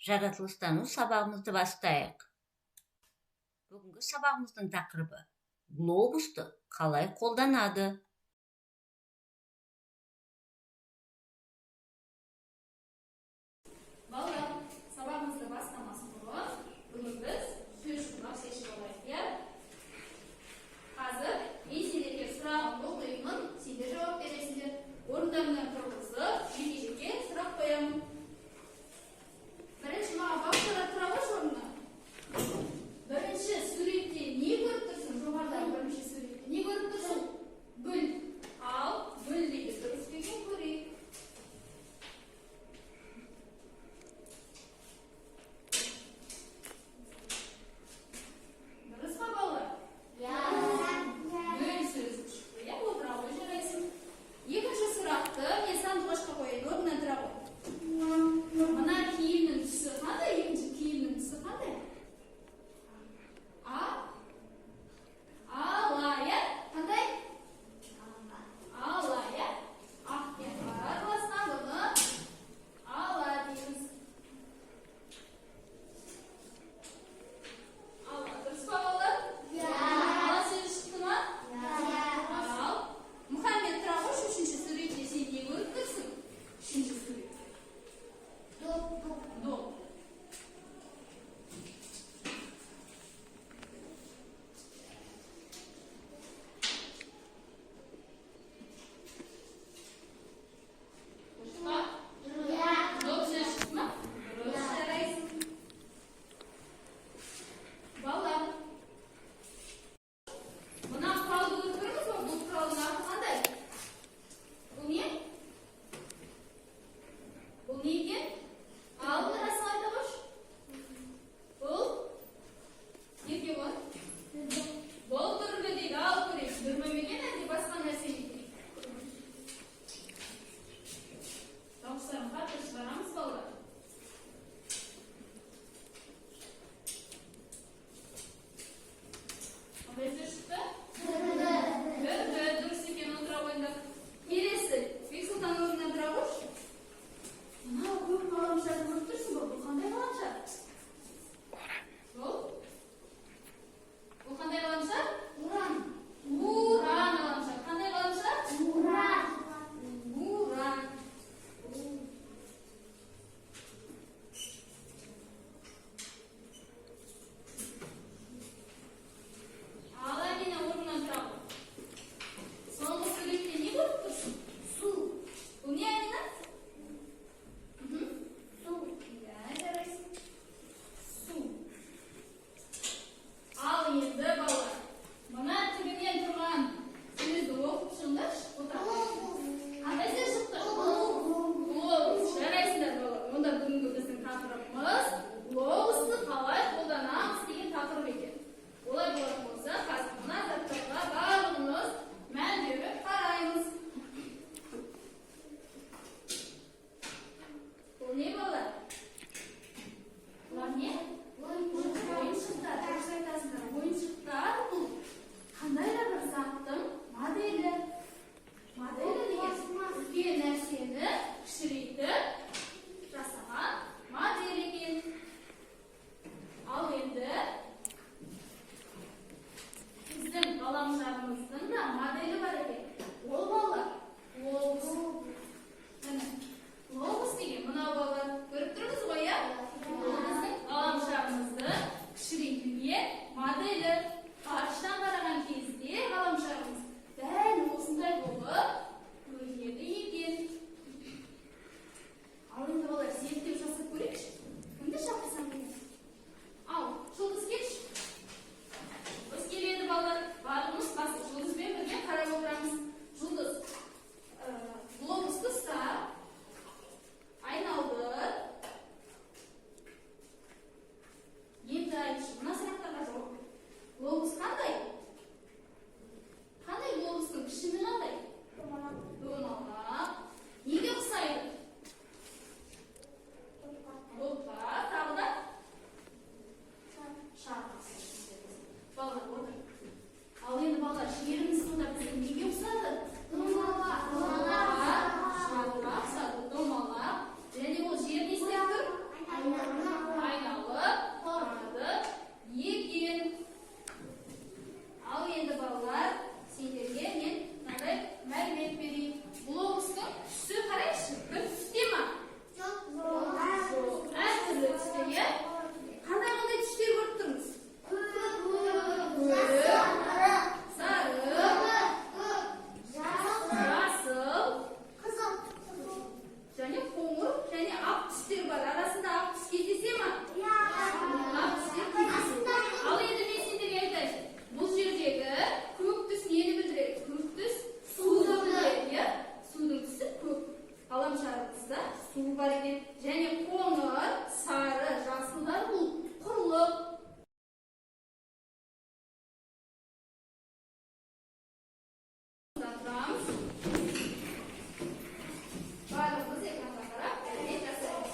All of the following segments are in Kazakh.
Жаратылыстануу сабагыбызды баштайык. Бүгүнкү сабагыбыздын такырыбы глобусту калай колданады? Балдар, сабағымызды бастамас бұрын, бүгін біз сөз жұрнақ шешіп алайық, иә? Қазір мен сендерге сұрағымды оқимын, сендер жауап бересіңдер. Орындарыңнан тұрғызып, жеке-жеке сұрақ қоямын. Бірінші маған бақшалар тұра қойшы орнына. Бірінші суретте не көріп тұрсың? Жоғарыдағы бірінші суретте не көріп тұрсың? Гүл. Ал гүл деген дұрыс па екен көрейік. Дұрыс па балалар? Гүл сөзі шықты, иә? Отыра ғой жарайсың. Екінші сұрақты мен сандуғашқа қояйын, орнынан тұра қой. Мына киімнің түсі қандай? Екінші киімнің түсі қандай? Ала, иә? Қандай? Ала, иә? Ақ пен қара араласқан бұны ала дейміз. Ала, дұрыс па балалар? Ала сөзі шықты ма? Ал. Мұхаммед, тұра қойшы, үшінші суретте сен не көріп тұрсың? Үшінші сурет. Доп. Доп сөз шықты ма? Дұрыс жарайсың. Балалар, мына құралды көріп тұрмыз ба? Бұл құралдың аты қандай? Бұл не? Бұл не екен? Ал расын айта қойшы. Бұл не екен ғой? Бұл дүрбі дейді, ал көрейік. Дүрбі ме екен, әлде басқа нәрсе ме екен? Дауыстарын қатты шығарамыз балалар. Қандай сөз шықты? Дүрбі, дұрыс екен, отыра қойыңдар. Келесі, Бексұлтан орнынан тұра қойшы. Мынау көп ғаламшарды көріп тұрсың ба? Бұл қандай ғаламшар? Бұл қандай ғаламшар? Уран ғаламшар. Қандай ғаламшар? Уран. Ал әрине орнынан тұра қой. Соңғы суретте не көріп тұрсың? Су. Бұл не әрине? Иә, жарайсың. Су. Ал енді балалар, мына тігінен тұрған сөзді оқып шығыңдаршы. Қандай сөз шықты? Глобус. Жарайсыңдар балалар. Онда бүгінгі біздің тақырыбымыз глобусты қалай қолданамыз деген тақырып екен. Олай болатын болса, қазір мына заттарға барлығымыз мән беріп қараймыз. Бұл не балалар? Бұлар не? Ойыншықтар. Дұрыс айтасыңдар. Ойыншықтар бұл қандай да бір заттың моделі. Моделі деген үлкен нәрсені кішірейтіп жасаған модель екен. Ал енді біздің ғаламшарымыздың да моделі бар екен. Ол балалар глобус. Глобус деген мынау балалар. ақ түстер бар. Арасында ақ түс кездесе ма? Ақ түстер кездеседі. Ал енді мен сендерге айтайын. Бұл жердегі көк түс нені білдіреді? Көк түс суды білдіреді, иә? Судың түсі көк. Ғаламшарымызда су бар екен. Және қоңыр, сары, жасылдар бұл құрлық. Барлығымыз экранға қарап, жасаймыз.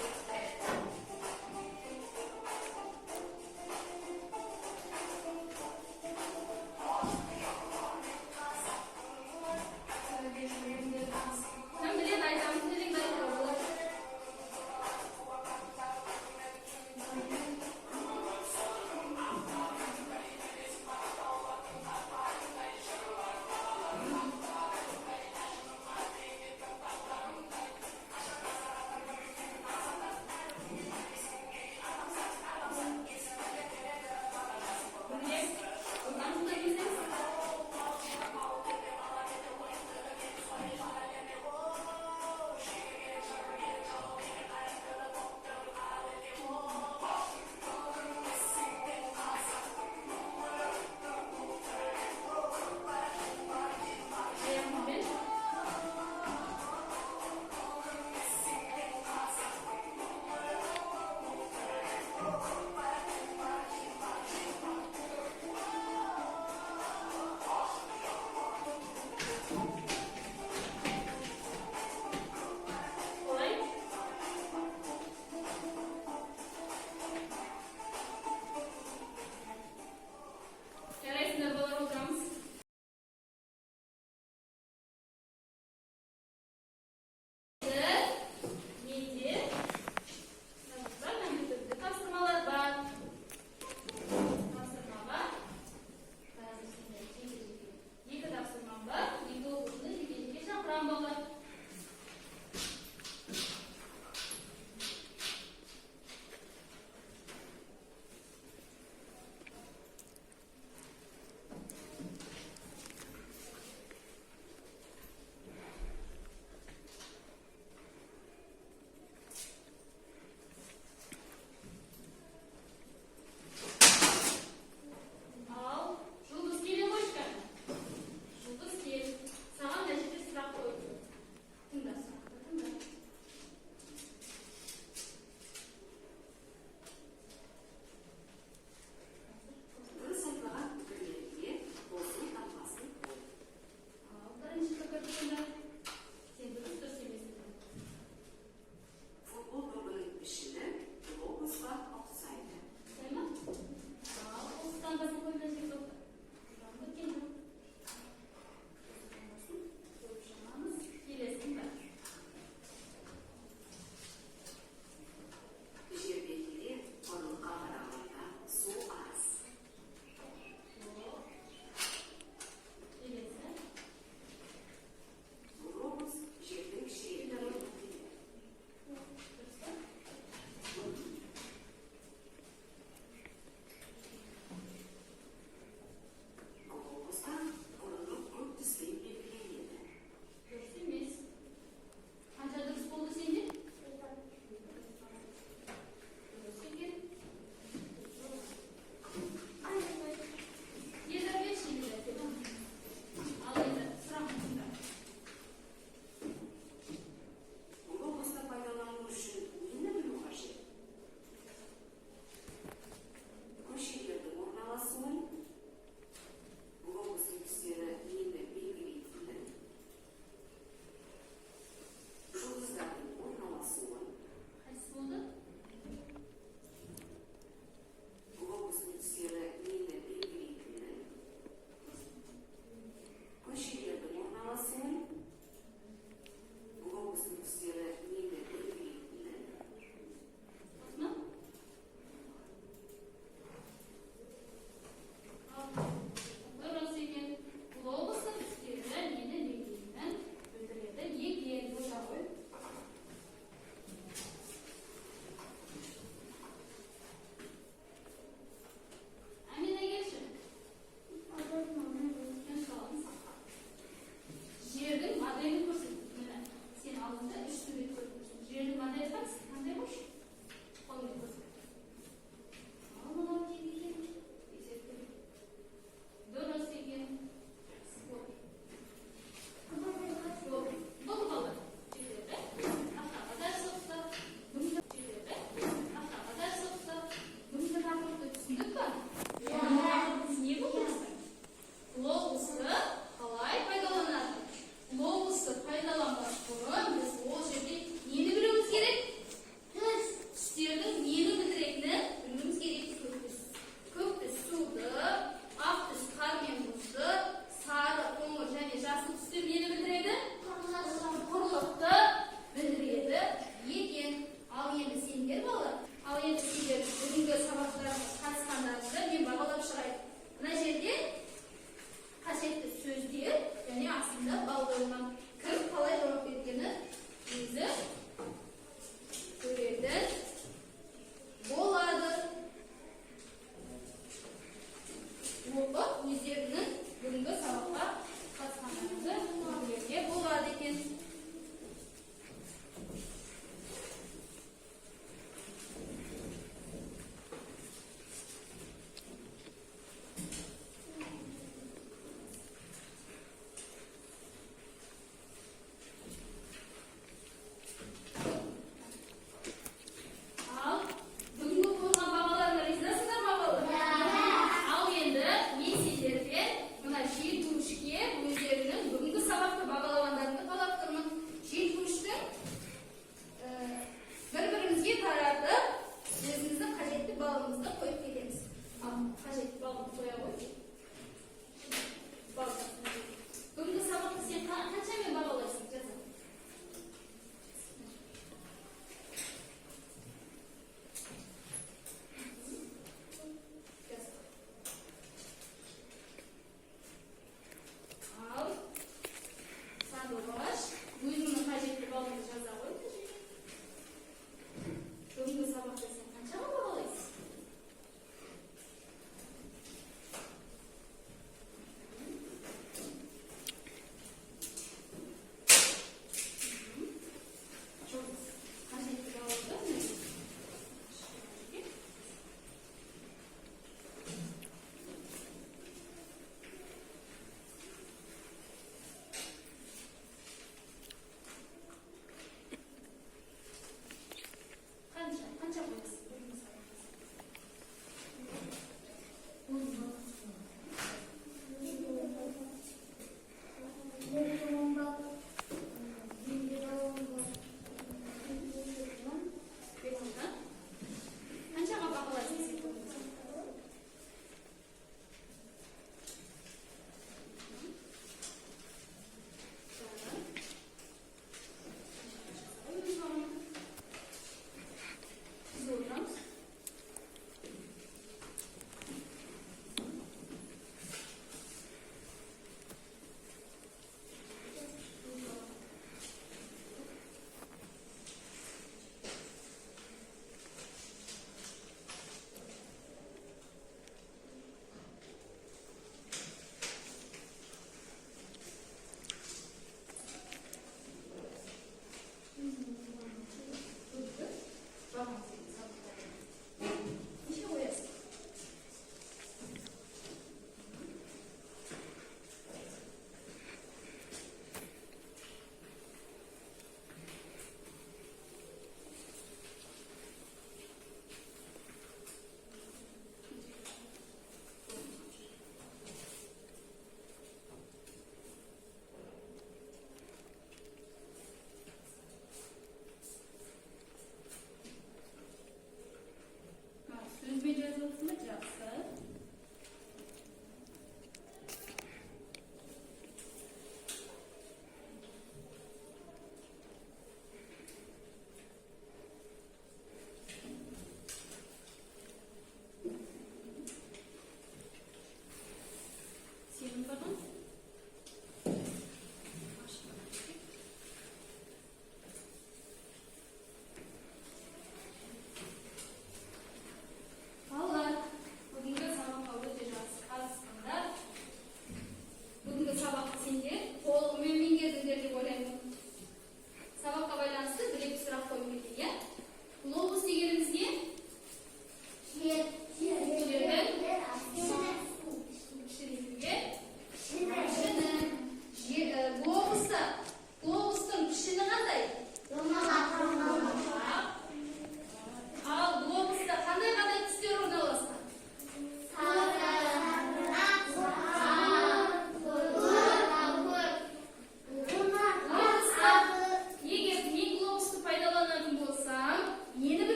түсіндіңдер балалар?